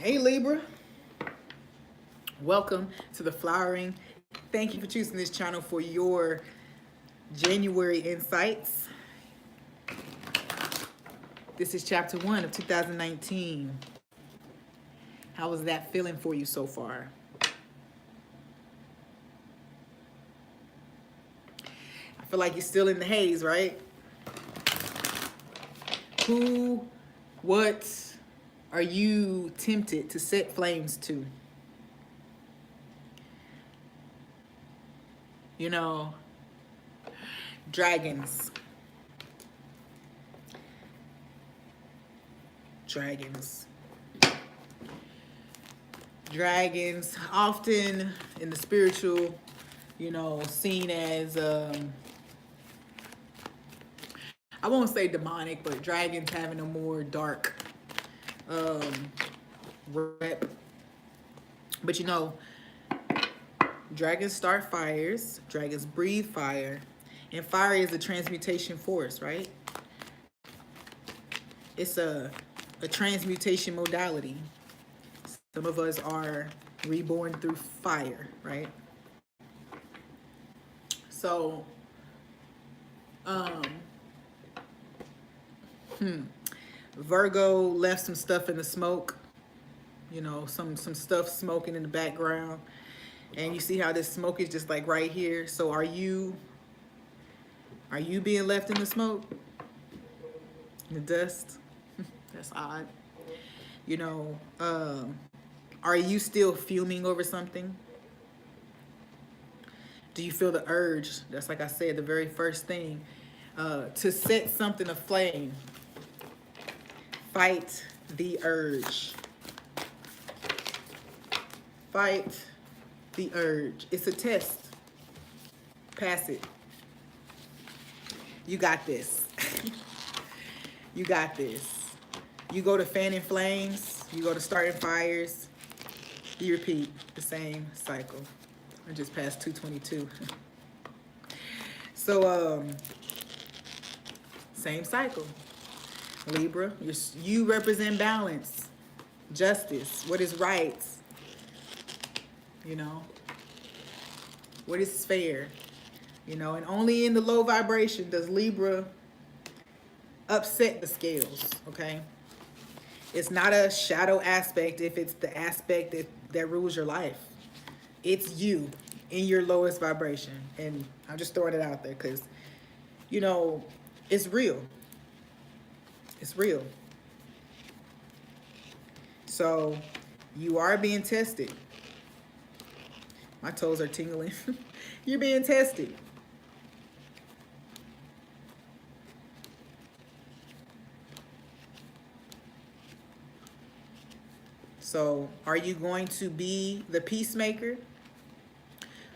Hey Libra, welcome to the flowering. Thank you for choosing this channel for your January insights. This is chapter 1 of 2019. How is that feeling for you so far? I feel like you're still in the haze, right? Who, what are you tempted to set flames to? You know, dragons. Dragons. Dragons, often in the spiritual, seen as, I won't say demonic, but dragons having a more dark rep. But dragons start fires, dragons breathe fire, and fire is a transmutation force, right? It's a transmutation modality. Some of us are reborn through fire, right? So, Virgo left some stuff in the smoke, some stuff smoking in the background. And you see how this smoke is just like right here. So are you being left in the smoke? In the dust? That's odd. Are you still fuming over something? Do you feel the urge? That's like I said, the very first thing. To set something aflame. Fight the urge. Fight the urge. It's a test. Pass it. You got this. You got this. You go to fanning flames. You go to starting fires. You repeat the same cycle. I just passed 222. So, same cycle. Libra, you represent balance, justice, what is right, what is fair, and only in the low vibration does Libra upset the scales, okay? It's not a shadow aspect if it's the aspect that rules your life. It's you in your lowest vibration. And I'm just throwing it out there because, it's real. It's real. So you are being tested. My toes are tingling. You're being tested. So are you going to be the peacemaker?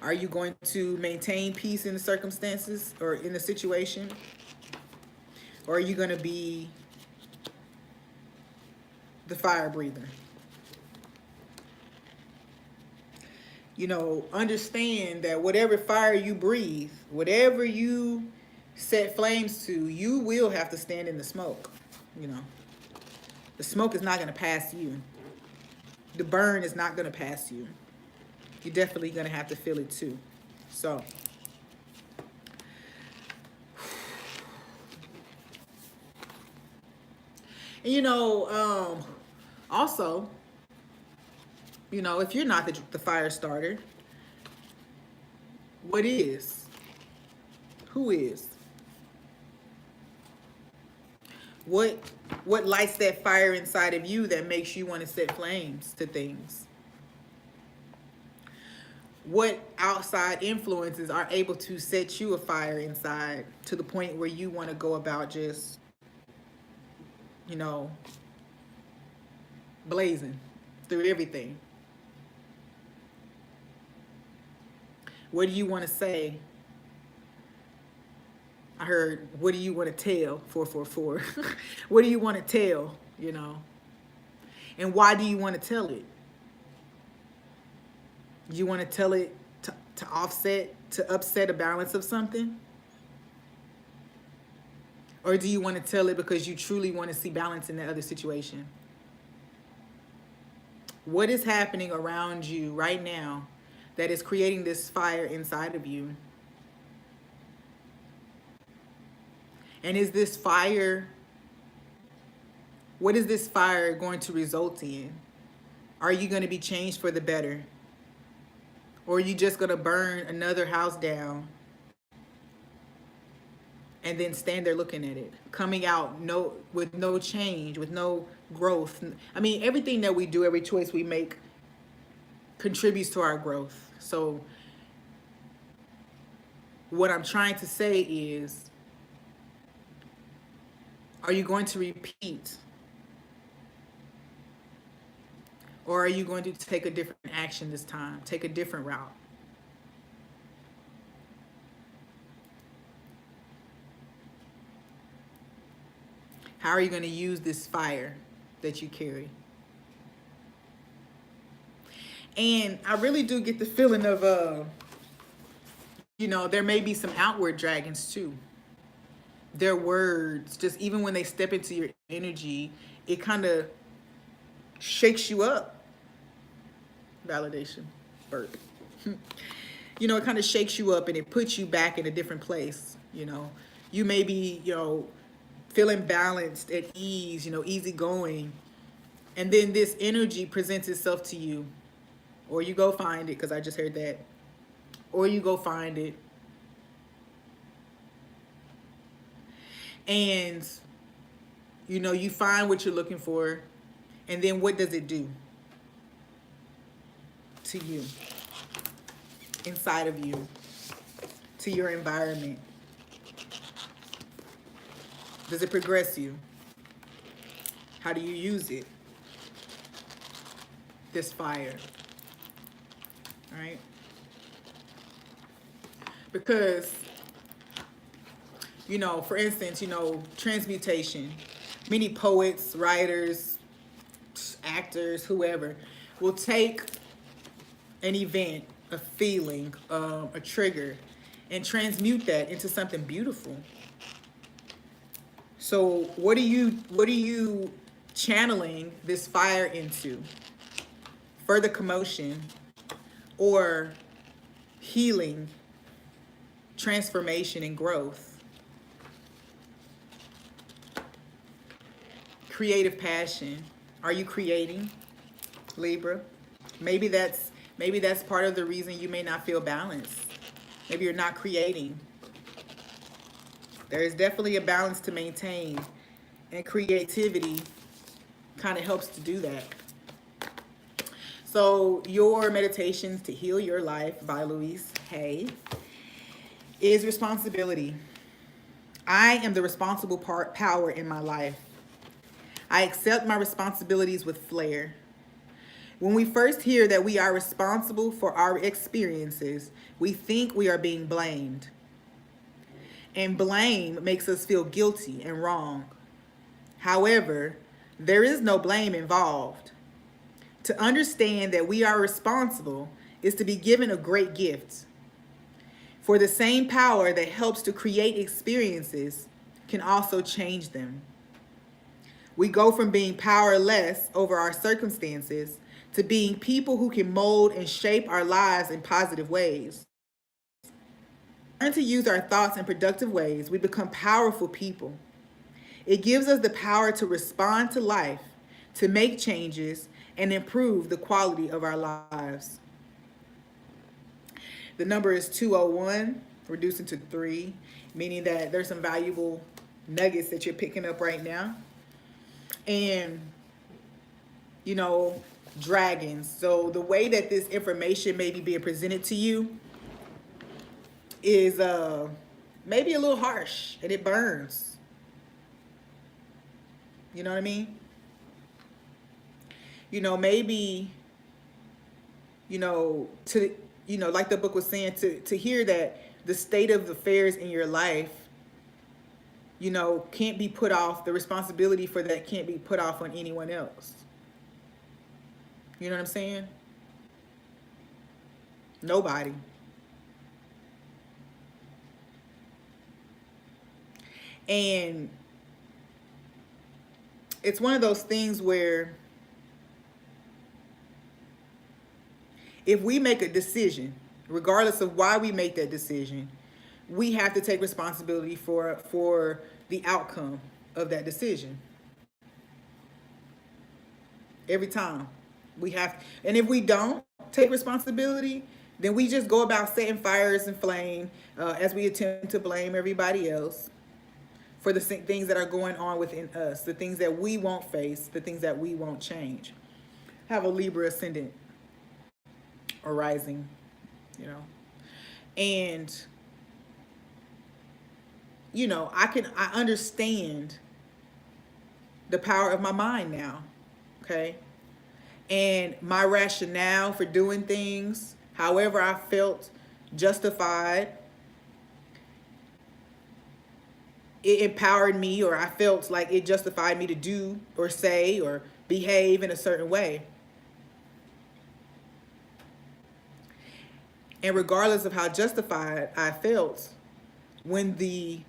Are you going to maintain peace in the circumstances or in the situation? Or are you going to be the fire breather? Understand that whatever fire you breathe, whatever you set flames to, you will have to stand in the smoke. The smoke is not going to pass you. The burn is not going to pass you. You're definitely going to have to feel it too. So, and also, if you're not the fire starter, what is? Who is? What lights that fire inside of you that makes you want to set flames to things? What outside influences are able to set you afire inside to the point where you want to go about just, blazing through everything? What do you want to say? I heard, what do you want to tell? 444. What do you want to tell, And why do you want to tell it? You want to tell it to upset a balance of something? Or do you want to tell it because you truly want to see balance in the other situation? What is happening around you right now that is creating this fire inside of you? And is this fire, what is this fire going to result in? Are you going to be changed for the better? Or are you just going to burn another house down and then stand there looking at it, coming out with no change, with no growth? I mean, everything that we do, every choice we make contributes to our growth. So what I'm trying to say is, are you going to repeat? Or are you going to take a different action this time? Take a different route? How are you going to use this fire that you carry? And I really do get the feeling of, there may be some outward dragons too. Their words, just even when they step into your energy, it kind of shakes you up. Validation, burp. It kind of shakes you up and it puts you back in a different place. You may be, feeling balanced, at ease, easygoing. And then this energy presents itself to you. Or you go find it, because I just heard that. Or you go find it. And, you find what you're looking for. And then what does it do to you? Inside of you. To your environment. Does it progress you? How do you use it? This fire. All right? Because, for instance, transmutation. Many poets, writers, actors, whoever, will take an event, a feeling, a trigger, and transmute that into something beautiful. So what are you channeling this fire into? Further commotion or healing, transformation, and growth? Creative passion. Are you creating, Libra? Maybe that's part of the reason you may not feel balanced. Maybe you're not creating. There is definitely a balance to maintain, and creativity kind of helps to do that. So your meditations to heal your life by Louise Hay is responsibility. I am the responsible power in my life. I accept my responsibilities with flair. When we first hear that we are responsible for our experiences, we think we are being blamed. And blame makes us feel guilty and wrong. However, there is no blame involved. To understand that we are responsible is to be given a great gift. For the same power that helps to create experiences can also change them. We go from being powerless over our circumstances to being people who can mold and shape our lives in positive ways. Learn to use our thoughts in productive ways, we become powerful people. It gives us the power to respond to life, to make changes, and improve the quality of our lives. The number is 201, reducing to 3, meaning that there's some valuable nuggets that you're picking up right now. And, dragons. So the way that this information may be being presented to you is maybe a little harsh, and it burns. You know what I mean? Maybe, like the book was saying, to hear that the state of affairs in your life, can't be put off, the responsibility for that can't be put off on anyone else. You know what I'm saying? Nobody. And it's one of those things where if we make a decision, regardless of why we make that decision, we have to take responsibility for the outcome of that decision. Every time we have, and if we don't take responsibility, then we just go about setting fires and flame as we attempt to blame everybody else for the things that are going on within us, the things that we won't face, the things that we won't change. Have a Libra ascendant or rising, you know, and I understand the power of my mind now, okay? And my rationale for doing things, however I felt justified, it empowered me, or I felt like it justified me to do or say or behave in a certain way. And regardless of how justified I felt, when the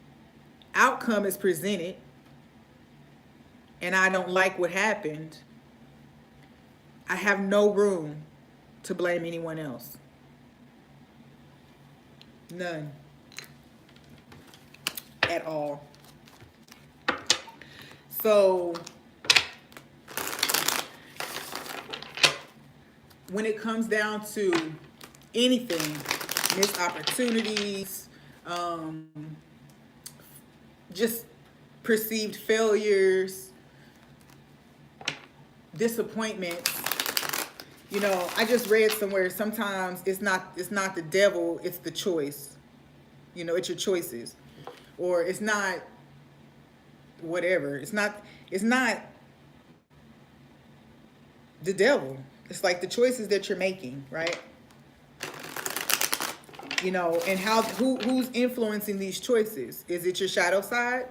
outcome is presented and I don't like what happened, I have no room to blame anyone else. None. At all. So when it comes down to anything, missed opportunities, just perceived failures, disappointments, I just read somewhere sometimes it's not the devil, it's the choice. It's your choices. Or it's not whatever. It's not the devil. It's like the choices that you're making, right? And who's influencing these choices? Is it your shadow side?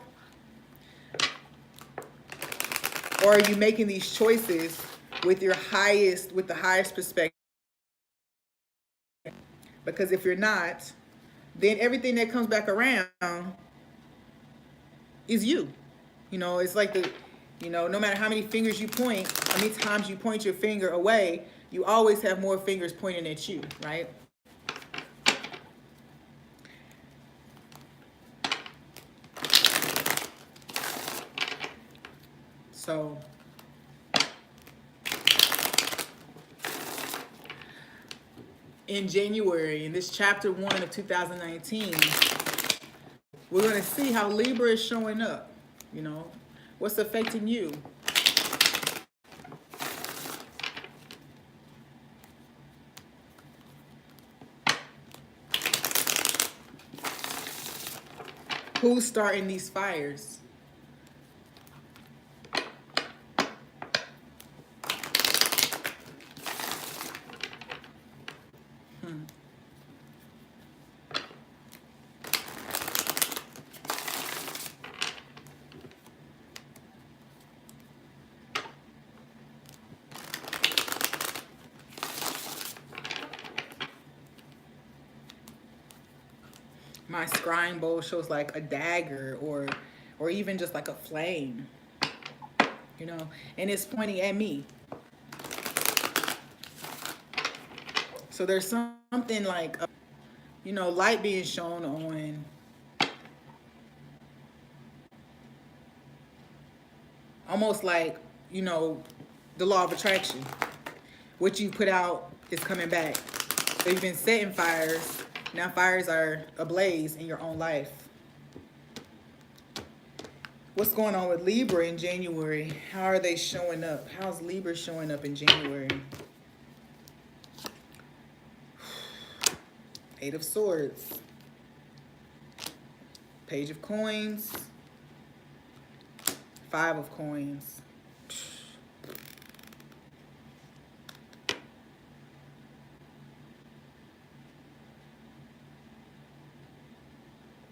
Or are you making these choices with the highest perspective? Because if you're not, then everything that comes back around is you. It's like no matter how many fingers you point, how many times you point your finger away, you always have more fingers pointing at you, right? So in January, in this chapter 1 of 2019, we're going to see how Libra is showing up. What's affecting you. Who's starting these fires? My scrying bowl shows like a dagger or even just like a flame, and it's pointing at me. So there's something like, light being shown on almost like, the law of attraction. What you put out is coming back. So you've been setting fires. Now fires are ablaze in your own life. What's going on with Libra in January? How are they showing up? How's Libra showing up in January? Eight of Swords. Page of Coins. Five of Coins.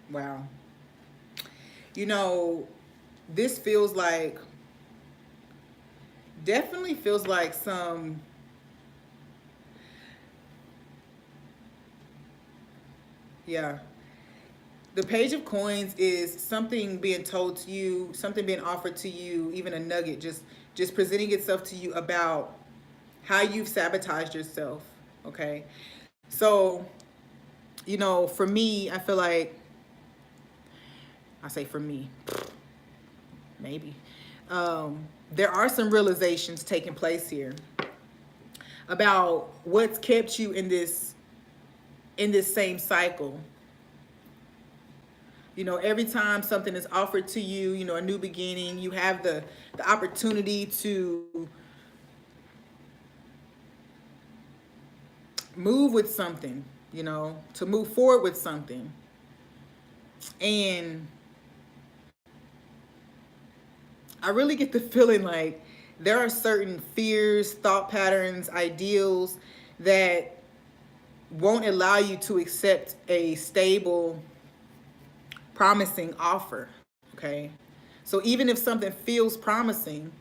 Wow. This feels like, definitely feels like some, yeah. The Page of Coins is something being told to you, something being offered to you, even a nugget, just presenting itself to you about how you've sabotaged yourself, Okay. So, you know, for me, I feel like, I say for me, maybe, there are some realizations taking place here about what's kept you in this same cycle. You know, every time something is offered to you, you know, a new beginning, you have the opportunity to move with something, you know, to move forward with something. And I really get the feeling like there are certain fears, thought patterns, ideals that won't allow you to accept a stable, promising offer. Okay. So even if something feels promising,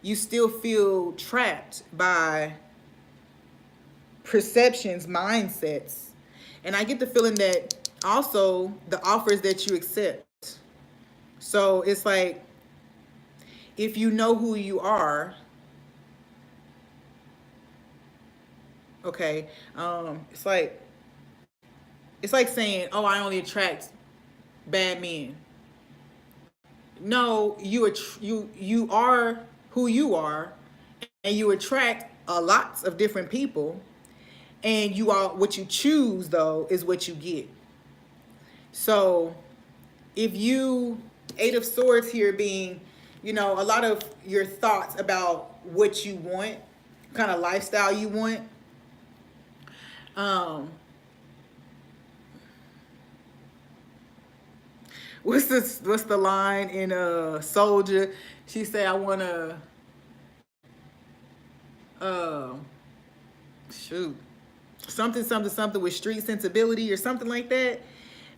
you still feel trapped by perceptions, mindsets. And I get the feeling that also the offers that you accept. So it's like, if you know who you are, okay, it's like saying, "Oh, I only attract bad men." No, you are who you are, and you attract a lots of different people, and you are what you choose. Though is what you get. So if you, Eight of Swords here being, you know, a lot of your thoughts about what you want, kind of lifestyle you want. Um, what's the line in Soldier? She say, "I wanna, uh, shoot, something with street sensibility or something like that."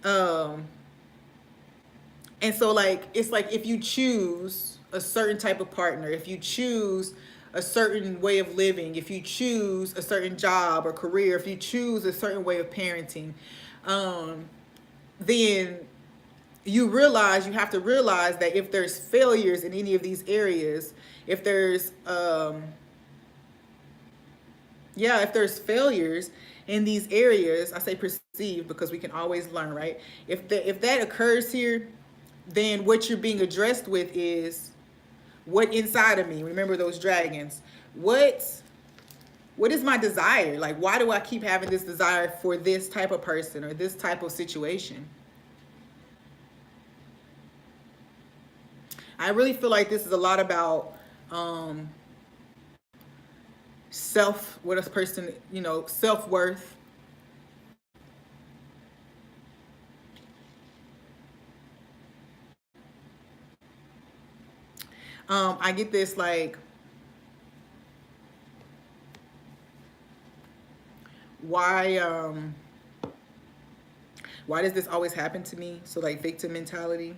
Um, and so like it's like if you choose a certain type of partner, if you choose a certain way of living, if you choose a certain job or career, if you choose a certain way of parenting, um, then you have to realize that if there's failures in any of these areas, if there's yeah, if there's failures in these areas, I say perceive because we can always learn, right? If that occurs here, then what you're being addressed with is what inside of me. Remember those dragons. What is my desire? Like, why do I keep having this desire for this type of person or this type of situation? I really feel like this is a lot about um, what a person, you know, self-worth. I get this like, why why does this always happen to me? So like victim mentality,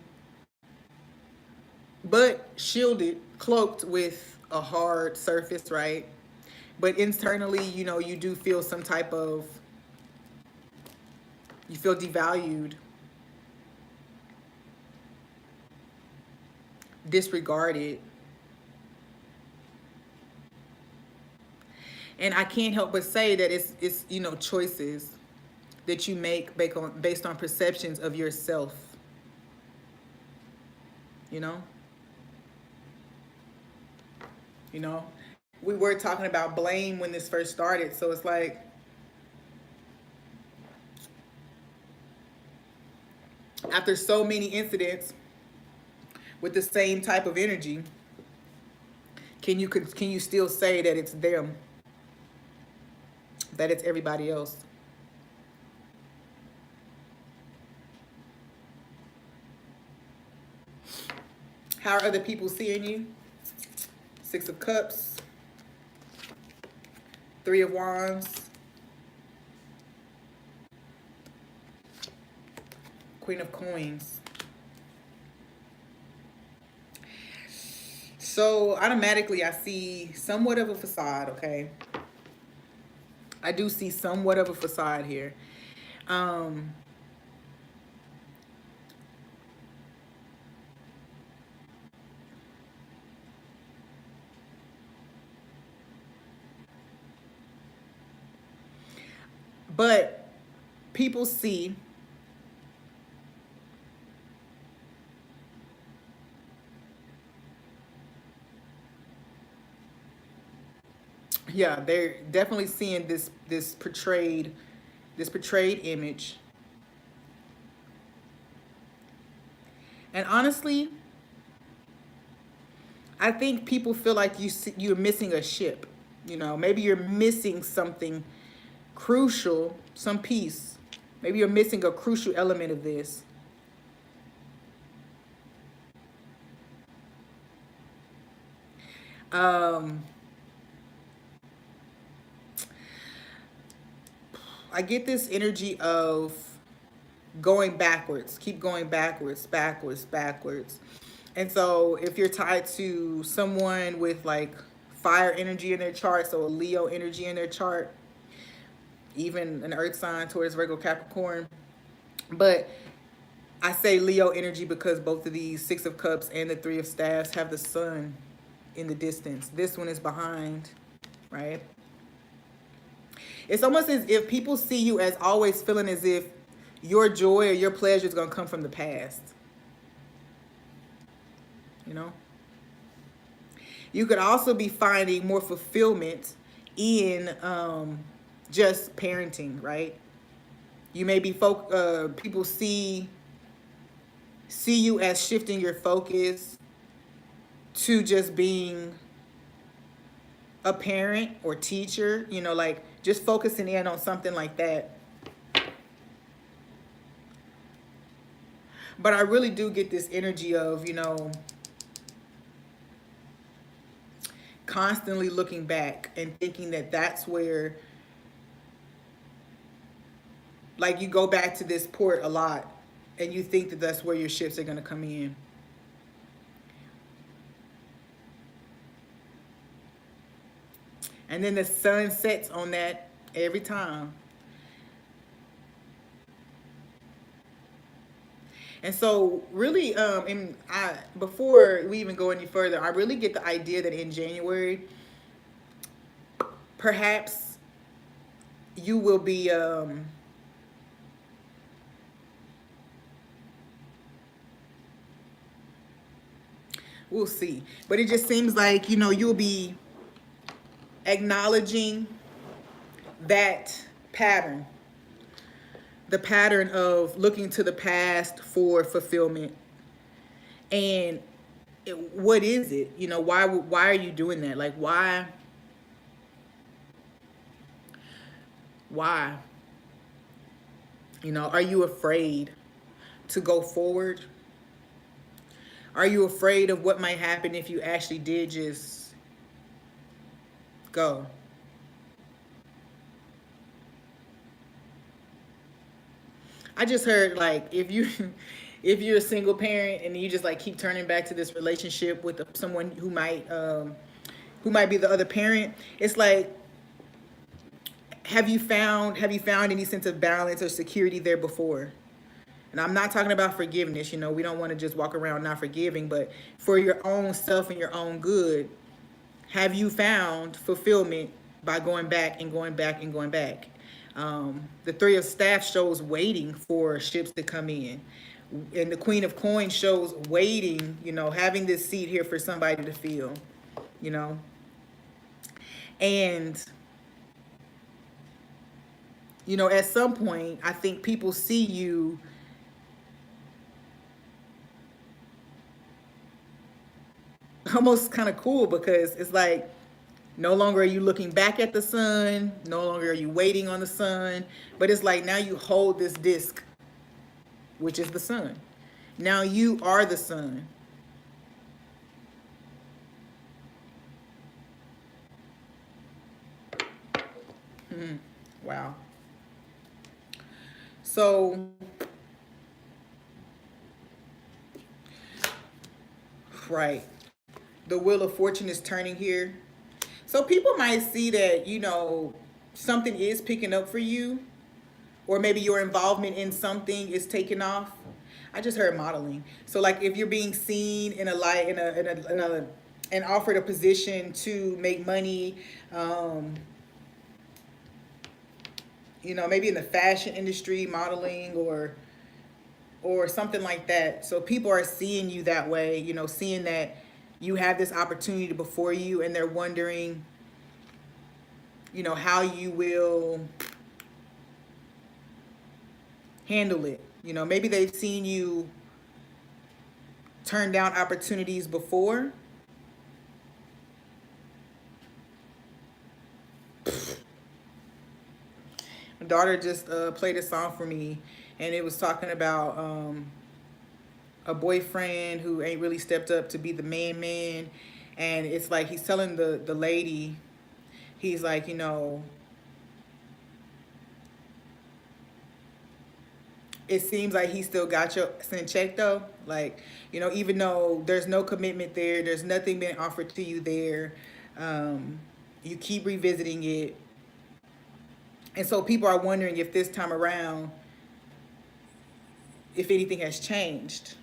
but shielded, cloaked with a hard surface, right? But internally, you know, you do feel some type of, you feel devalued, disregarded. And I can't help but say that it's you know, choices that you make based on perceptions of yourself, you know? You know, we were talking about blame when this first started, so it's like, after so many incidents with the same type of energy, can you still say that it's them, that it's everybody else? How are other people seeing you? Six of Cups, Three of Wands, Queen of Coins. So automatically I see somewhat of a facade, okay? I do see somewhat of a facade here. Um, But people see, yeah, they're definitely seeing this portrayed image. And honestly, I think people feel like you're missing a ship. Maybe you're missing something crucial, some piece. Maybe you're missing a crucial element of this. Um, I get this energy of going backwards, keep going backwards, backwards, backwards. And so if you're tied to someone with like fire energy in their chart, so a Leo energy in their chart, even an earth sign towards Virgo Capricorn. But I say Leo energy because both of these Six of Cups and the Three of Staffs have the sun in the distance. This one is behind, right? It's almost as if people see you as always feeling as if your joy or your pleasure is going to come from the past. You know? You could also be finding more fulfillment in just parenting, right? You may be people see you as shifting your focus to just being a parent or teacher, like just focusing in on something like that. But I really do get this energy of, constantly looking back and thinking that that's where, like, you go back to this port a lot and you think that that's where your ships are going to come in. And then the sun sets on that every time. And so really, before we even go any further, I really get the idea that in January, perhaps you will be we'll see. But it just seems like, you'll be acknowledging that pattern, the pattern of looking to the past for fulfillment. And what is it? Why are you doing that? Like, why? Why? Are you afraid to go forward? Are you afraid of what might happen if you actually did just go? I just heard, like, if you're a single parent and you just like keep turning back to this relationship with someone who might be the other parent, it's like, have you found any sense of balance or security there before? And I'm not talking about forgiveness. We don't want to just walk around not forgiving, but for your own self and your own good, have you found fulfillment by going back and going back and going back? The Three of Staffs shows waiting for ships to come in. And the Queen of Coins shows waiting, having this seat here for somebody to feel, And, at some point, I think people see you almost kind of cool because it's like, no longer are you looking back at the sun. No longer are you waiting on the sun. But it's like now you hold this disc, which is the sun. Now you are the sun. Wow. So, right. The Wheel of Fortune is turning here. So people might see that, something is picking up for you, or maybe your involvement in something is taking off. I just heard modeling. So like if you're being seen in a light, and offered a position to make money, you know, maybe in the fashion industry, modeling, or something like that. So people are seeing you that way, you know, seeing that you have this opportunity before you, and they're wondering, you know, how you will handle it. You know, maybe they've seen you turn down opportunities before. My daughter just played a song for me, and it was talking about a boyfriend who ain't really stepped up to be the man. And it's like he's telling the lady, he's like, you know, it seems like he still got your in check though. Like, you know, even though there's no commitment there, there's nothing being offered to you there. Um, you keep revisiting it. And so people are wondering if this time around, if anything has changed.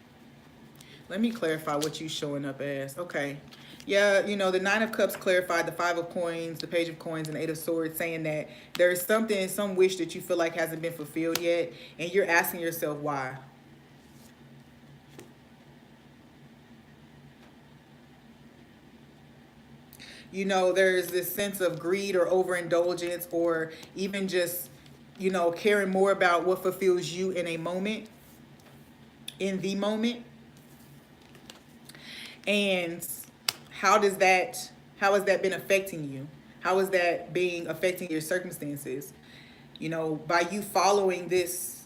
Let me clarify what you showing up as. Okay. Yeah, you know, the Nine of Cups clarified the Five of Coins, the Page of Coins, and the Eight of Swords, saying that there's something, some wish that you feel like hasn't been fulfilled yet, and you're asking yourself why. You know, there's this sense of greed or overindulgence, or even just, you know, caring more about what fulfills you in a moment, in the moment. And how has that been affecting you? How is that being affecting your circumstances? You know, by you following this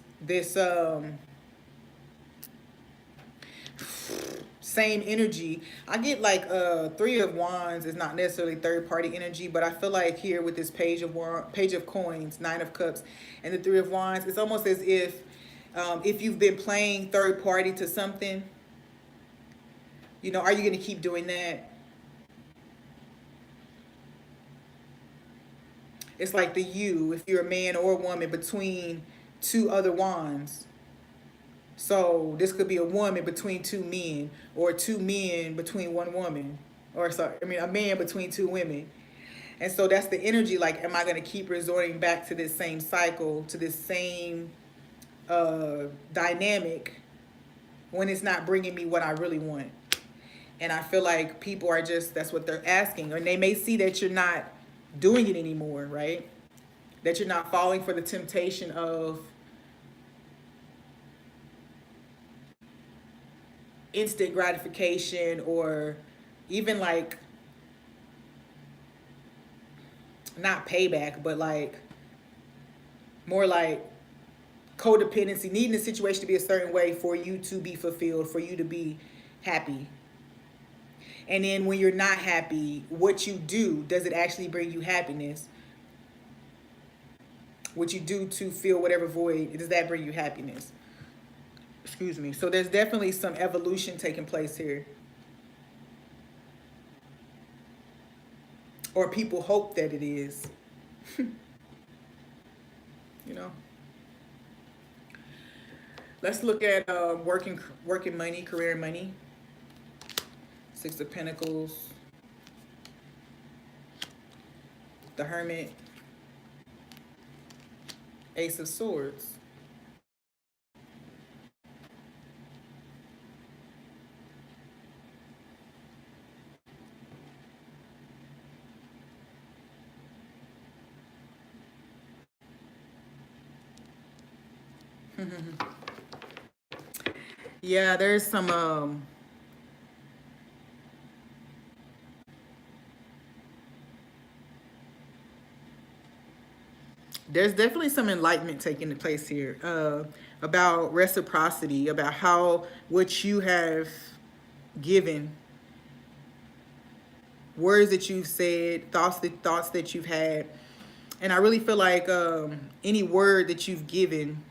same energy. I get like Three of Wands is not necessarily third party energy, but I feel like here with this Page of Coins, Nine of Cups, and the Three of Wands, it's almost as if you've been playing third party to something, you know, are you going to keep doing that? It's like the you, if you're a man or a woman, between two other wands. So this could be a woman between two men, or two men between one woman, or sorry, I mean a man between two women. And so that's the energy. Like, am I going to keep resorting back to this same cycle, to this same dynamic, when it's not bringing me what I really want? And I feel like people are just, that's what they're asking. And they may see that you're not doing it anymore, right? That you're not falling for the temptation of instant gratification, or even like, not payback, but like more like codependency, needing the situation to be a certain way for you to be fulfilled, for you to be happy. And then when you're not happy, what you do, does it actually bring you happiness? What you do to fill whatever void, does that bring you happiness? Excuse me. So there's definitely some evolution taking place here. Or people hope that it is. You know? Let's look at working money, career money. Six of Pentacles. The Hermit. Ace of Swords. Yeah, there's some there's definitely some enlightenment taking place here, about reciprocity, about how what you have given, words that you've said, thoughts that you've had. And I really feel like any word that you've given,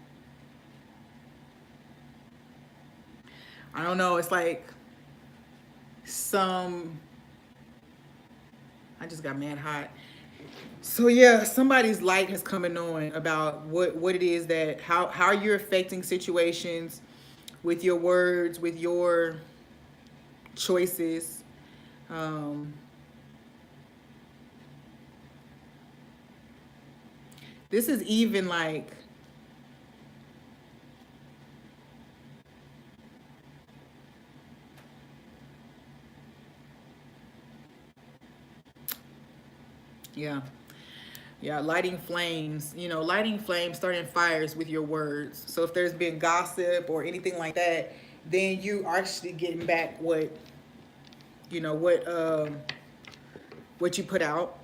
I don't know, it's like some, I just got mad hot. So yeah, somebody's light has coming on about what it is, that how you're affecting situations with your words, with your choices. Um, This is even like, yeah. Yeah, lighting flames, lighting flames, starting fires with your words. So if there's been gossip or anything like that, then you are actually getting back you know, what what you put out.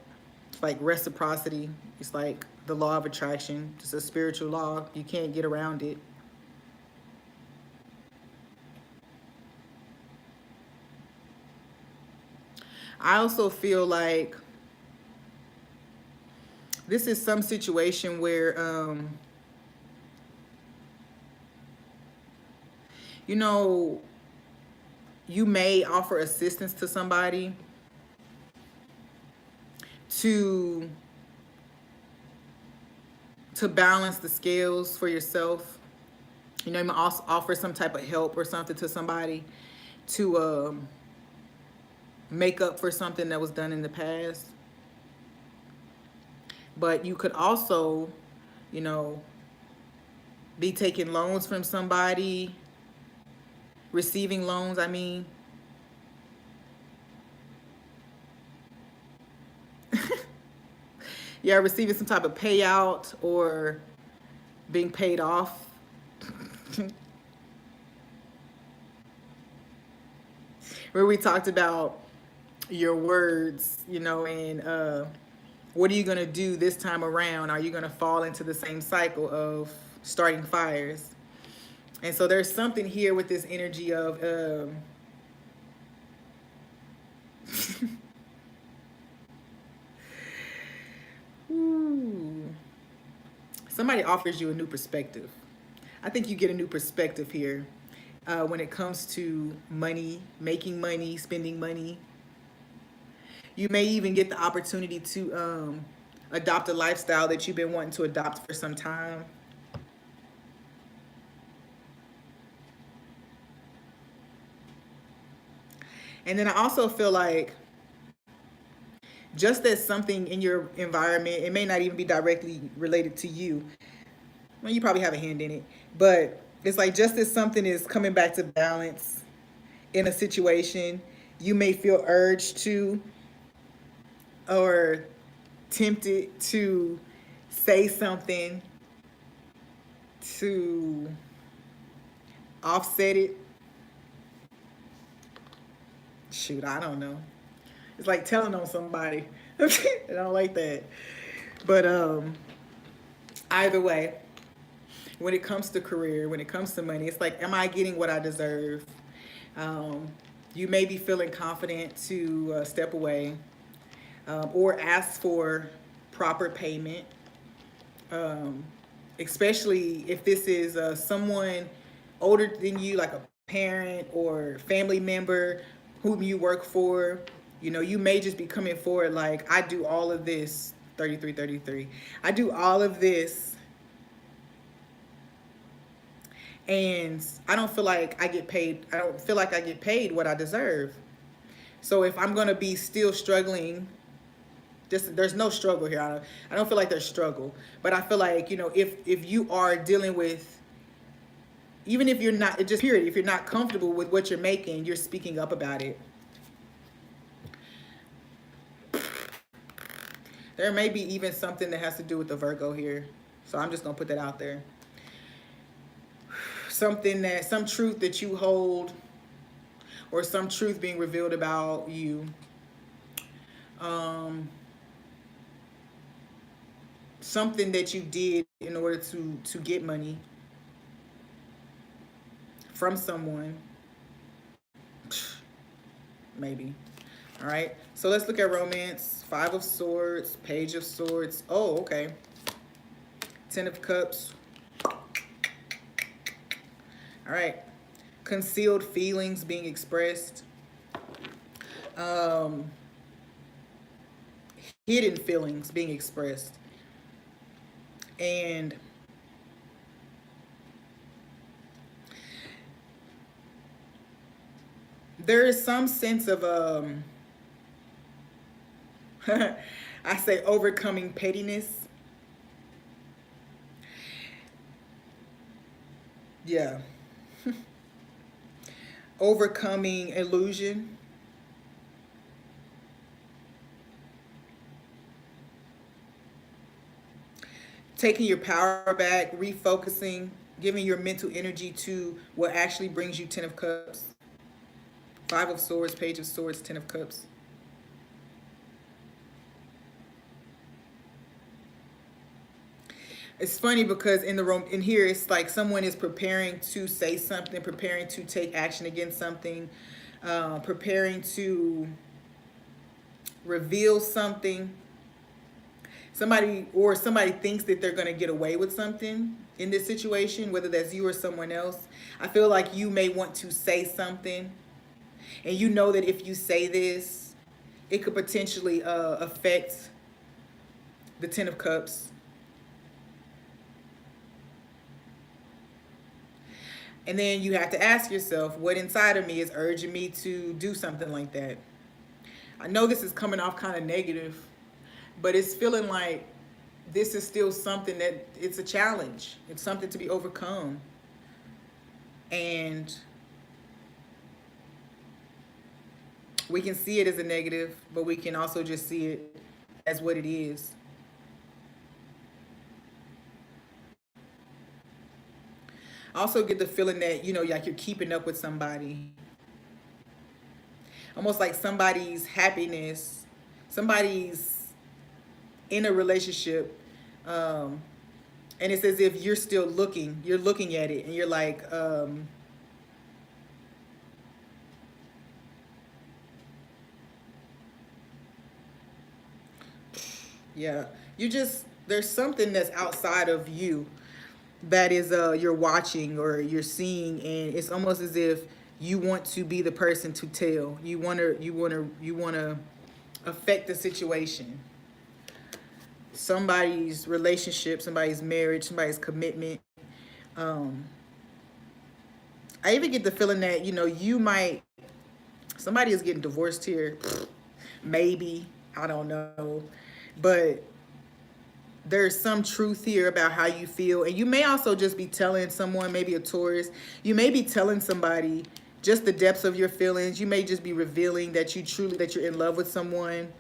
It's like reciprocity. It's like the law of attraction. It's a spiritual law. You can't get around it. I also feel like this is some situation where you know, you may offer assistance to somebody to balance the scales for yourself. You know, you might also offer some type of help or something to somebody to make up for something that was done in the past. But you could also, you know, be taking loans from somebody, receiving loans, I mean. Yeah, receiving some type of payout or being paid off. Where we talked about your words, and what are you going to do this time around? Are you going to fall into the same cycle of starting fires? And so there's something here with this energy of ooh, somebody offers you a new perspective. I think you get a new perspective here when it comes to money, making money, spending money. You may even get the opportunity to adopt a lifestyle that you've been wanting to adopt for some time. And then I also feel like just as something in your environment, it may not even be directly related to you. Well, you probably have a hand in it, but it's like just as something is coming back to balance in a situation, you may feel urged to or tempted to say something to offset it. Shoot, I don't know. It's like telling on somebody. I don't like that. But either way, when it comes to career, when it comes to money, it's like, am I getting what I deserve? You may be feeling confident to step away or ask for proper payment, especially if this is someone older than you, like a parent or family member whom you work for. You may just be coming forward like, I do all of this, 33. I do all of this, and I don't feel like I get paid. I don't feel like I get paid what I deserve. So if I'm going to be still struggling, there's no struggle here. I don't feel like there's struggle. But I feel like, if you are dealing with, even if you're not, just period, if you're not comfortable with what you're making, you're speaking up about it. There may be even something that has to do with the Virgo here. So I'm just going to put that out there. Some truth that you hold, or some truth being revealed about you. Something that you did in order to get money from someone. Maybe. All right. So let's look at romance. 5 of Swords, Page of Swords. Oh, okay. 10 of Cups. All right. Concealed feelings being expressed. Hidden feelings being expressed. And there is some sense of I say overcoming pettiness. Yeah. Overcoming illusion. Taking your power back, refocusing, giving your mental energy to what actually brings you 10 of cups. 5 of swords, page of swords, 10 of cups. It's funny because in the room in here it's like someone is preparing to say something, preparing to take action against something, preparing to reveal something. Somebody thinks that they're going to get away with something in this situation, whether that's you or someone else. I feel like you may want to say something, and you know that if you say this, it could potentially affect the 10 of cups. And then you have to ask yourself, what inside of me is urging me to do something like that? I know this is coming off kind of negative, but it's feeling like this is still something that it's a challenge. It's something to be overcome. And we can see it as a negative, but we can also just see it as what it is. I also get the feeling that, like you're keeping up with somebody. Almost like somebody's happiness, somebody's in a relationship, and it's as if you're looking at it, and you're like, yeah, there's something that's outside of you that is you're watching or you're seeing, and it's almost as if you want to be the person to tell. You want to affect the situation. Somebody's relationship, somebody's marriage, somebody's commitment. Um, I even get the feeling that, somebody is getting divorced here. Maybe, I don't know. But there's some truth here about how you feel. And you may also just be telling someone, maybe a Taurus, you may be telling somebody just the depths of your feelings. You may just be revealing that you're in love with someone,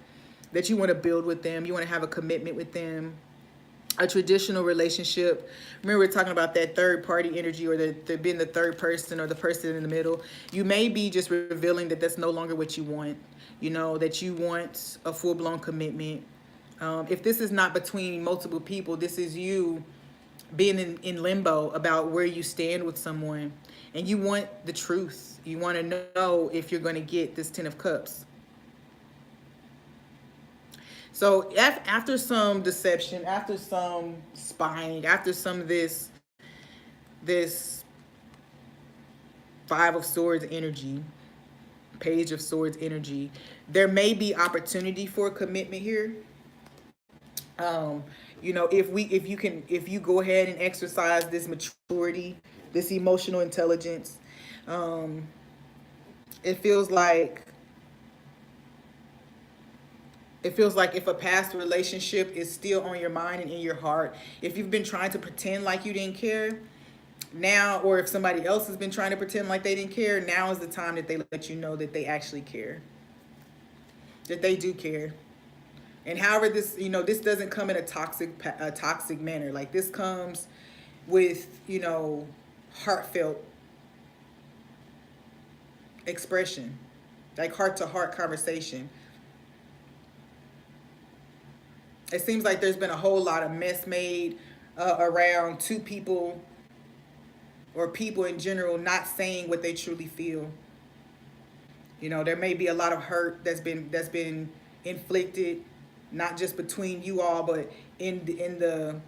that you want to build with them, you want to have a commitment with them, a traditional relationship. Remember, we're talking about that third party energy, or the being the third person or the person in the middle. You may be just revealing that that's no longer what you want, that you want a full-blown commitment. If this is not between multiple people, this is you being in limbo about where you stand with someone, and you want the truth. You want to know if you're going to get this 10 of cups. So after some deception, after some spying, after some of this 5 of swords energy, page of swords energy, there may be opportunity for a commitment here. If you go ahead and exercise this maturity, this emotional intelligence, um, it feels like if a past relationship is still on your mind and in your heart, if you've been trying to pretend like you didn't care now, or if somebody else has been trying to pretend like they didn't care, now is the time that they let you know that they actually care, that they do care. And however this doesn't come in a toxic manner. Like, this comes with, heartfelt expression, like heart to heart conversation. It seems like there's been a whole lot of mess made around two people, or people in general, not saying what they truly feel. There may be a lot of hurt that's been inflicted, not just between you all, but in the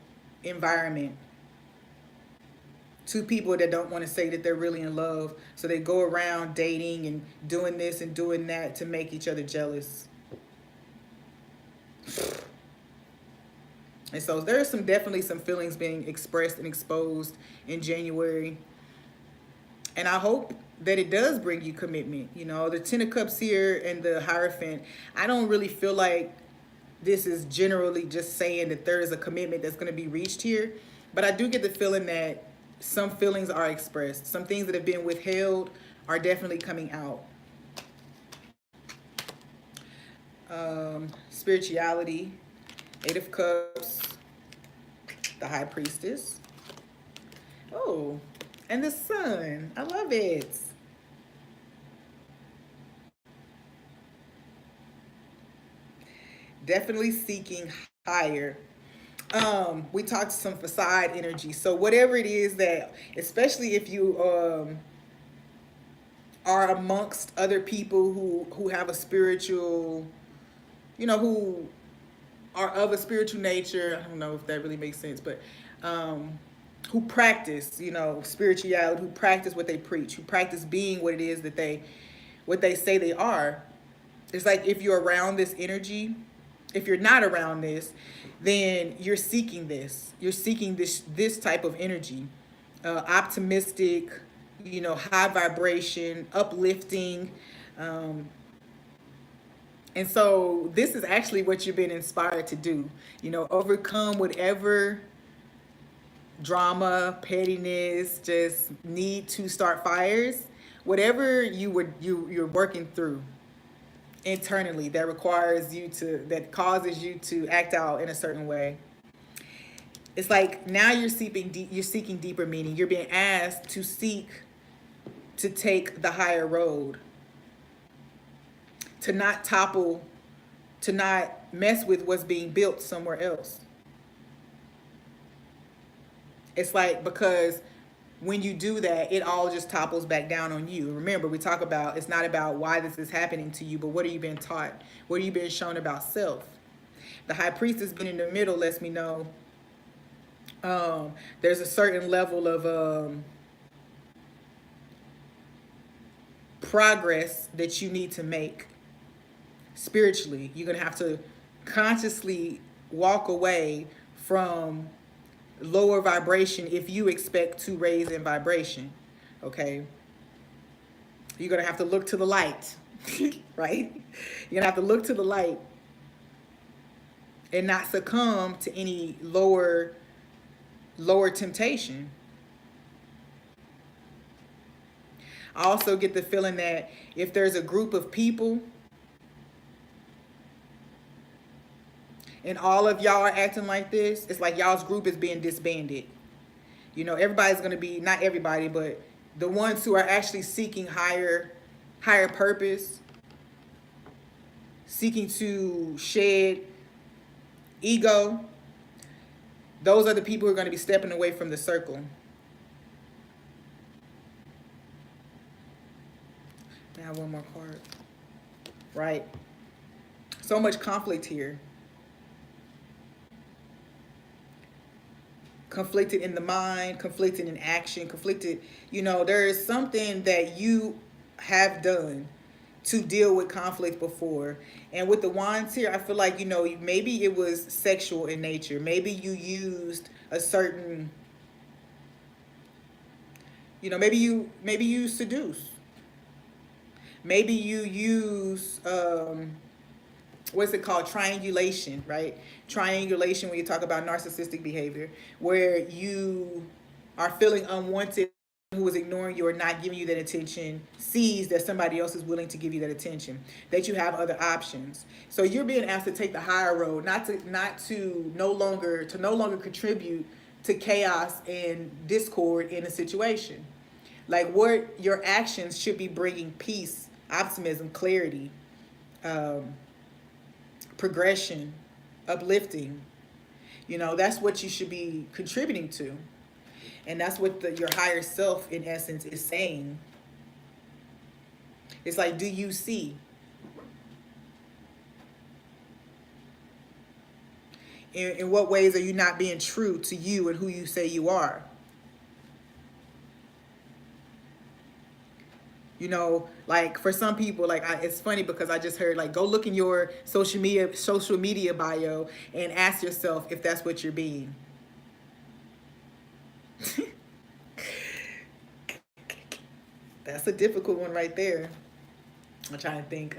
environment. Two people that don't want to say that they're really in love, so they go around dating and doing this and doing that to make each other jealous. And so there's definitely some feelings being expressed and exposed in January. And I hope that it does bring you commitment. The 10 of Cups here and the Hierophant, I don't really feel like this is generally just saying that there is a commitment that's going to be reached here. But I do get the feeling that some feelings are expressed. Some things that have been withheld are definitely coming out. Spirituality, Eight of Cups, the High Priestess. Oh, and the Sun. I love it. Definitely seeking higher. We talked some facade energy. So whatever it is that, especially if you are amongst other people who have a spiritual, who are of a spiritual nature. I don't know if that really makes sense, but who practice, spirituality, who practice what they preach, who practice being what it is that what they say they are. It's like if you're around this energy, if you're not around this, then you're seeking this. You're seeking this type of energy, optimistic, high vibration, uplifting. And so this is actually what you've been inspired to do. Overcome whatever drama, pettiness, just need to start fires, whatever you're working through internally that causes you to act out in a certain way. It's like now you're seeking deeper meaning. You're being asked to take the higher road, to not topple, to not mess with what's being built somewhere else. It's like, because when you do that, it all just topples back down on you. Remember, we talk about, it's not about why this is happening to you, but what are you being taught? What are you being shown about self? The High Priestess being in the middle lets me know there's a certain level of progress that you need to make spiritually. You're going to have to consciously walk away from lower vibration if you expect to raise in vibration. Okay, you're gonna have to look to the light. Right, you're gonna have to look to the light and not succumb to any lower temptation. I also get the feeling that if there's a group of people and all of y'all are acting like this, it's like y'all's group is being disbanded. Everybody's going to be, not everybody, but the ones who are actually seeking higher purpose, seeking to shed ego, those are the people who are going to be stepping away from the circle. I have one more card. Right. So much conflict here. Conflicted in the mind, conflicted in action, conflicted, there is something that you have done to deal with conflict before. And with the wands here, I feel like, maybe it was sexual in nature. Maybe you used a certain, maybe you seduce. Maybe you use, what's it called? Triangulation, right? Triangulation, when you talk about narcissistic behavior, where you are feeling unwanted, who is ignoring you or not giving you that attention, sees that somebody else is willing to give you that attention, that you have other options. So you're being asked to take the higher road, to no longer contribute to chaos and discord in a situation. Like, what your actions should be bringing peace, optimism, clarity, progression, uplifting. That's what you should be contributing to. And that's what your higher self, in essence, is saying. It's like, do you see? In what ways are you not being true to you and who you say you are? Like for some people, like it's funny because I just heard, like, go look in your social media bio and ask yourself if that's what you're being. That's a difficult one right there. I'm trying to think.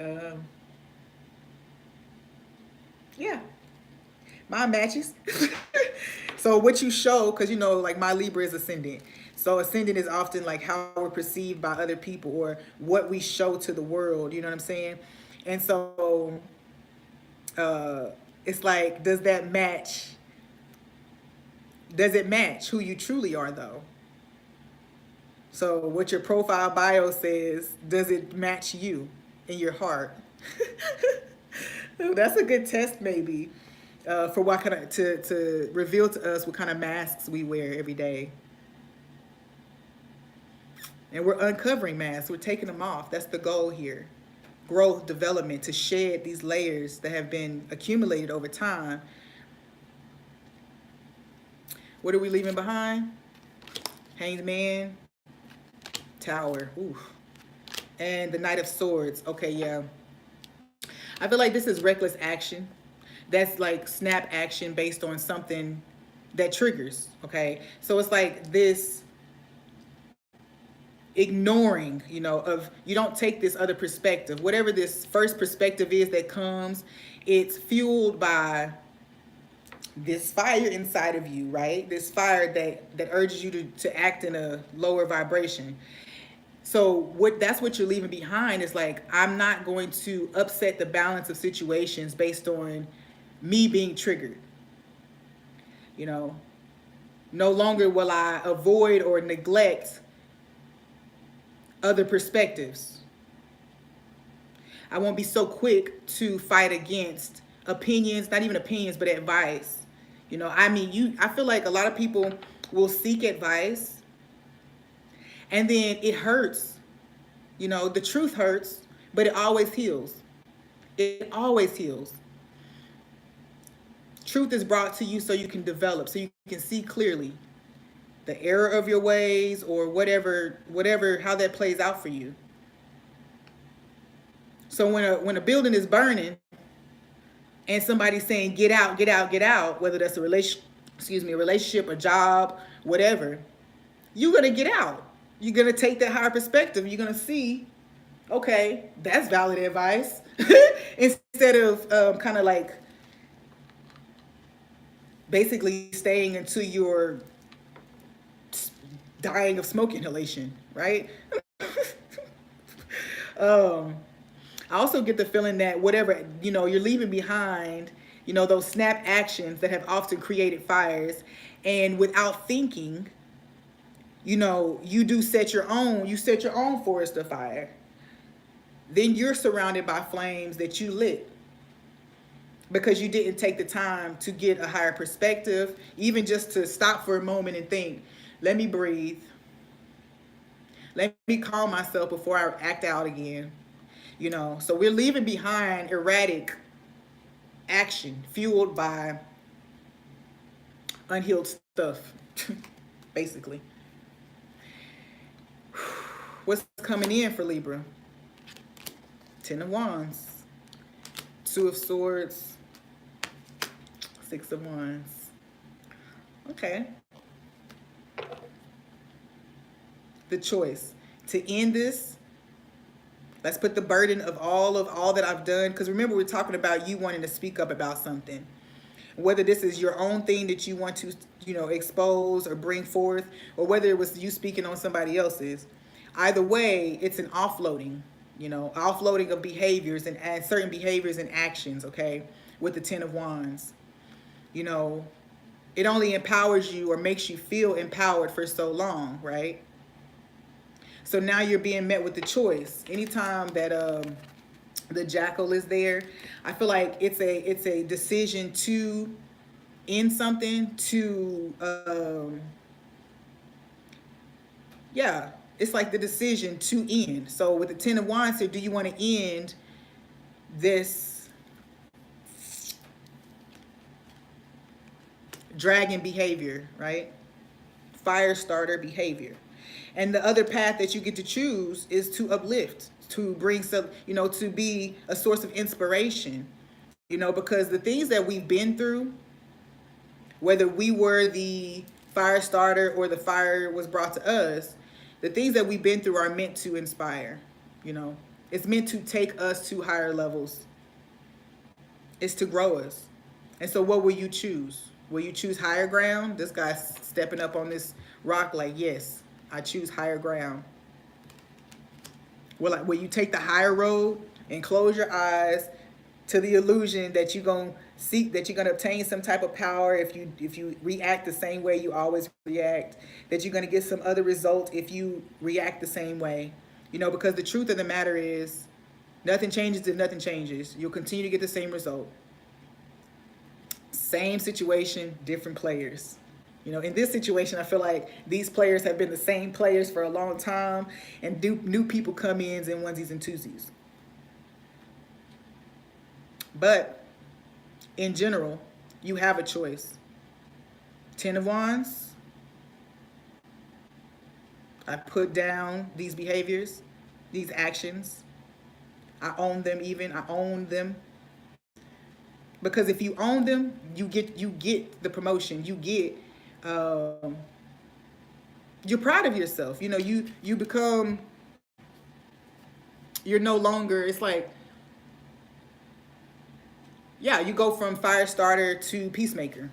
Yeah, mine matches. So what you show, because like my Libra is ascendant. So ascendant is often like how we're perceived by other people or what we show to the world. You know what I'm saying? And so uh, it's like, does that match? Does it match who you truly are, though? So what your profile bio says, does it match you in your heart? That's a good test, maybe, for what kind of to reveal to us what kind of masks we wear every day. And we're uncovering masks. We're taking them off. That's the goal here. Growth, development, to shed these layers that have been accumulated over time. What are we leaving behind? Hanged Man, Tower. Ooh. And the Knight of Swords. Okay, yeah. I feel like this is reckless action. That's like snap action based on something that triggers. Okay. So it's like this ignoring, of you don't take this other perspective. Whatever this first perspective is that comes, it's fueled by this fire inside of you, right? This fire that urges you to act in a lower vibration. So that's what you're leaving behind is like, I'm not going to upset the balance of situations based on me being triggered. No longer will I avoid or neglect other perspectives. I won't be so quick to fight against opinions, not even opinions, but advice. I feel like a lot of people will seek advice and then it hurts. The truth hurts, but it always heals. It always heals. Truth is brought to you so you can develop, so you can see clearly the error of your ways or whatever, how that plays out for you. So when a building is burning and somebody's saying get out, get out, get out, whether that's a relationship, a job, whatever, you're gonna get out. You're gonna take that higher perspective. You're gonna see, okay, that's valid advice, instead of kind of like basically staying into your dying of smoke inhalation, right? I also get the feeling that whatever, you're leaving behind, those snap actions that have often created fires, and without thinking, you set your own forest afire. Then you're surrounded by flames that you lit because you didn't take the time to get a higher perspective, even just to stop for a moment and think, let me breathe. Let me calm myself before I act out again. So we're leaving behind erratic action fueled by unhealed stuff, basically. What's coming in for Libra? Ten of Wands, Two of Swords, Six of Wands. Okay. The choice to end this. Let's put the burden of all that I've done, because remember, we're talking about you wanting to speak up about something. Whether this is your own thing that you want to, expose or bring forth, or whether it was you speaking on somebody else's. Either way, it's an offloading, offloading of behaviors and certain behaviors and actions, okay, with the Ten of Wands. It only empowers you or makes you feel empowered for so long, right? So now you're being met with the choice. Anytime that the jackal is there, I feel like it's a decision to end something, it's like the decision to end. So with the Ten of Wands here, do you want to end this dragon behavior, right? Fire starter behavior. And the other path that you get to choose is to uplift, to bring some, to be a source of inspiration, because the things that we've been through, whether we were the fire starter or the fire was brought to us, the things that we've been through are meant to inspire, it's meant to take us to higher levels. It's to grow us. And so what will you choose? Will you choose higher ground? This guy's stepping up on this rock like, yes, I choose higher ground. Well, like where you take the higher road and close your eyes to the illusion that you're gonna seek, that you're gonna obtain some type of power if you react the same way you always react, that you're gonna get some other result if you react the same way. You know, because the truth of the matter is nothing changes if nothing changes. You'll continue to get the same result. Same situation, different players. You know, in this situation, I feel like these players have been the same players for a long time, and new people come in onesies and twosies. But in general, you have a choice. Ten of Wands. I put down these behaviors, these actions. I own them even. I own them. Because if you own them, you get the promotion. You get you're proud of yourself. You know, you become, you're no longer, it's like, yeah, you go from fire starter to peacemaker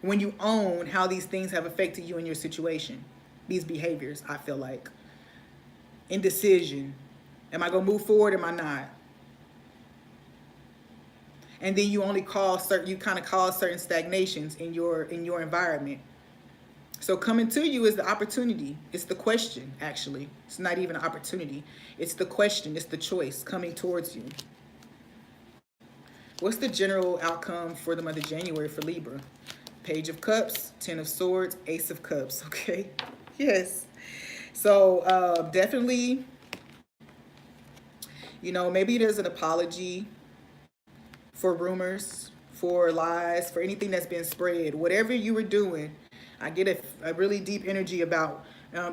when you own how these things have affected you in your situation. These behaviors, I feel like. Indecision. Am I gonna move forward? Am I not? And then you only cause certain stagnations in your environment. So coming to you is the opportunity. It's the question, actually. It's not even an opportunity. It's the question. It's the choice coming towards you. What's the general outcome for the month of January for Libra? Page of Cups, Ten of Swords, Ace of Cups, okay? Yes. So definitely, you know, maybe there's an apology for rumors, for lies, for anything that's been spread. Whatever you were doing, I get a really deep energy about,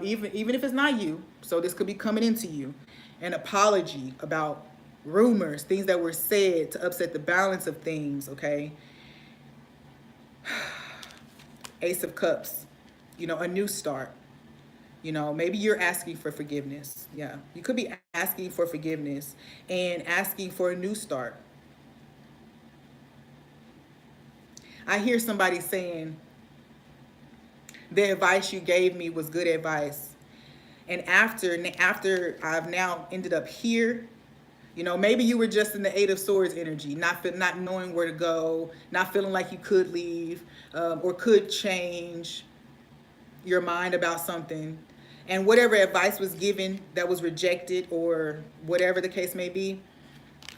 even if it's not you, so this could be coming into you, an apology about rumors, things that were said to upset the balance of things, okay? Ace of Cups, you know, a new start. You know, maybe you're asking for forgiveness. Yeah, you could be asking for forgiveness and asking for a new start. I hear somebody saying, the advice you gave me was good advice. And after I've now ended up here, you know, maybe you were just in the Eight of Swords energy, not knowing where to go, not feeling like you could leave or could change your mind about something. And whatever advice was given that was rejected or whatever the case may be,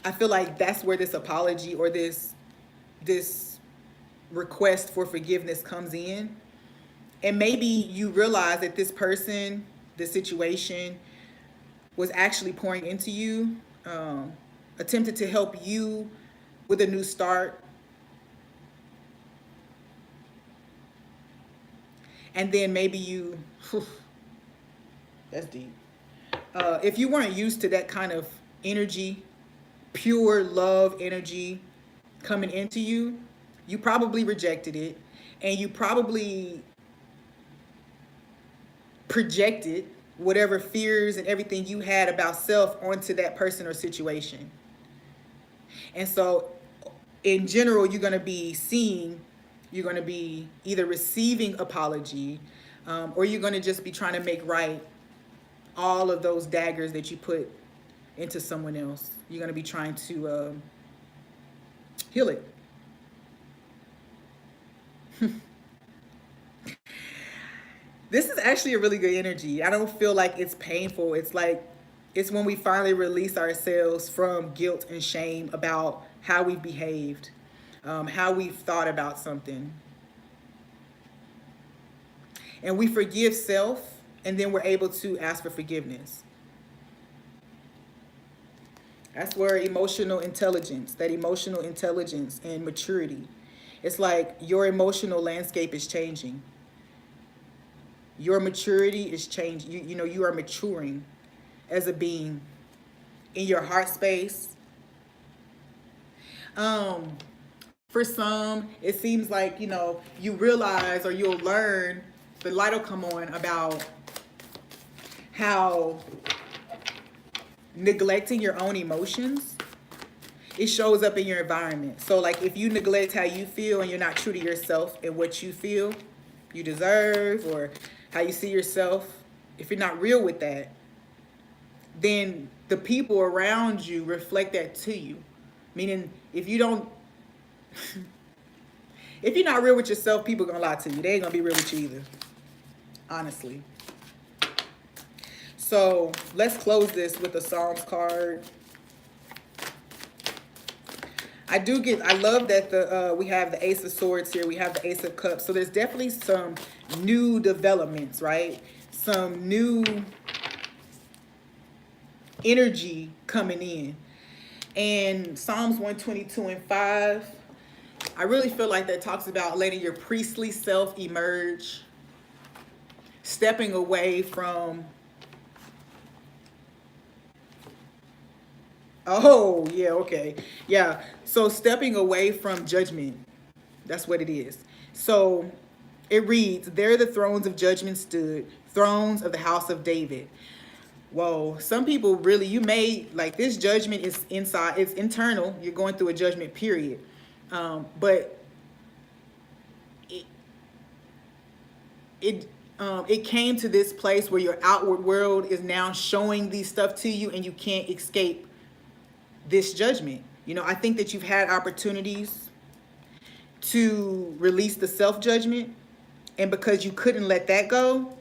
I feel like that's where this apology or this request for forgiveness comes in. And maybe you realize that this person, this situation was actually pouring into you, attempted to help you with a new start. And then maybe you, that's deep. If you weren't used to that kind of energy, pure love energy coming into you, you probably rejected it, and you probably projected whatever fears and everything you had about self onto that person or situation. And so in general, you're going to be either receiving apology or you're going to just be trying to make right all of those daggers that you put into someone else. You're going to be trying to heal it. This is actually a really good energy. I don't feel like it's painful. It's like, it's when we finally release ourselves from guilt and shame about how we've behaved, how we've thought about something. And we forgive self, and then we're able to ask for forgiveness. That's where that emotional intelligence and maturity. It's like your emotional landscape is changing. Your maturity is changing. You know, you are maturing as a being in your heart space. For some, it seems like, you know, you realize or you'll learn, the light will come on about how neglecting your own emotions, it shows up in your environment. So like if you neglect how you feel and you're not true to yourself and what you feel you deserve, or how you see yourself, if you're not real with that, then the people around you reflect that to you. Meaning, if you don't, if you're not real with yourself, people are gonna lie to you. They ain't gonna be real with you either, honestly. So let's close this with the Psalms card. I love that we have the Ace of Swords here. We have the Ace of Cups. So there's definitely some new developments, right? Some new energy coming in. And Psalms 122:5, I really feel like that talks about letting your priestly self emerge, stepping away from, oh, yeah, okay. Yeah. So stepping away from judgment. That's what it is. So it reads, there the thrones of judgment stood, thrones of the house of David. Whoa. Some people really, you may, like, this judgment is inside, it's internal. You're going through a judgment period. But it came to this place where your outward world is now showing these stuff to you and you can't escape this judgment. You know, I think that you've had opportunities to release the self-judgment, and because you couldn't let that go,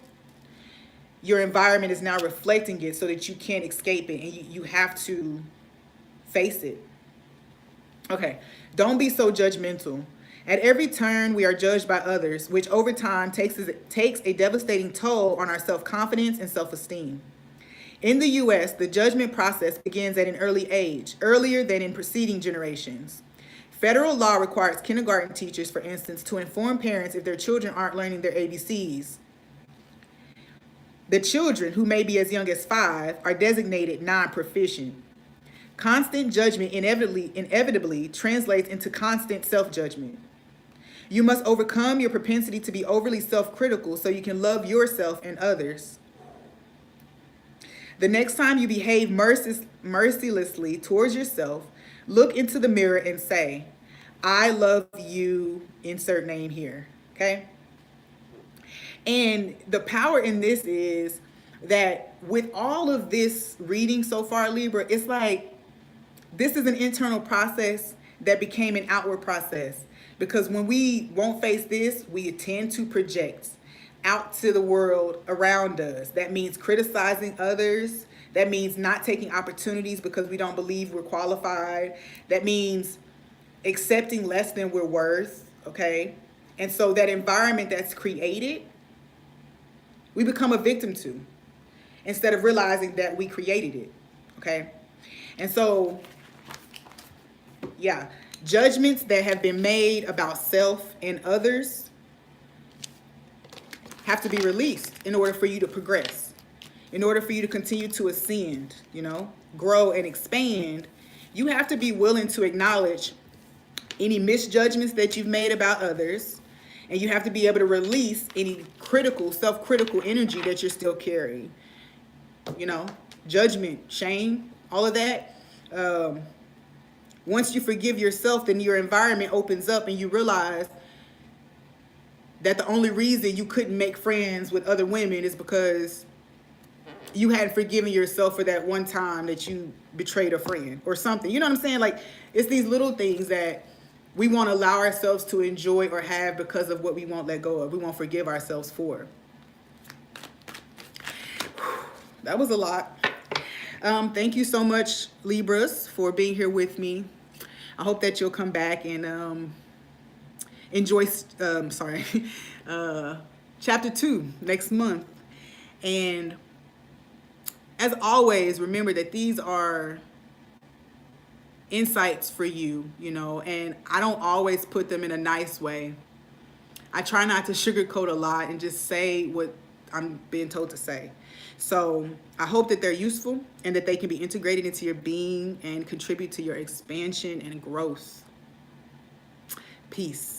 your environment is now reflecting it so that you can't escape it, and you have to face it. Okay, don't be so judgmental. At every turn, we are judged by others, which over time takes a devastating toll on our self-confidence and self-esteem. In the U.S., the judgment process begins at an early age, earlier than in preceding generations. Federal law requires kindergarten teachers, for instance, to inform parents if their children aren't learning their ABCs. The children, who may be as young as 5, are designated non-proficient. Constant judgment inevitably translates into constant self-judgment. You must overcome your propensity to be overly self-critical so you can love yourself and others. The next time you behave mercilessly towards yourself, look into the mirror and say, I love you, insert name here, okay? And the power in this is that with all of this reading so far, Libra, it's like this is an internal process that became an outward process. Because when we won't face this, we tend to project out to the world around us. That means criticizing others. That means not taking opportunities because we don't believe we're qualified. That means accepting less than we're worth, okay? And so that environment that's created, we become a victim to, instead of realizing that we created it, okay? And so, yeah, judgments that have been made about self and others have to be released in order for you to progress, in order for you to continue to ascend, you know, grow and expand. You have to be willing to acknowledge any misjudgments that you've made about others, and you have to be able to release any critical, self-critical energy that you're still carrying. You know, judgment, shame, all of that. Once you forgive yourself, then your environment opens up and you realize that the only reason you couldn't make friends with other women is because you hadn't forgiven yourself for that one time that you betrayed a friend or something. You know what I'm saying? Like, it's these little things that we won't allow ourselves to enjoy or have because of what we won't let go of. We won't forgive ourselves for. That was a lot. Thank you so much, Libras, for being here with me. I hope that you'll come back and enjoy, chapter 2 next month. And as always, remember that these are insights for you, you know, and I don't always put them in a nice way. I try not to sugarcoat a lot and just say what I'm being told to say. So I hope that they're useful and that they can be integrated into your being and contribute to your expansion and growth. Peace.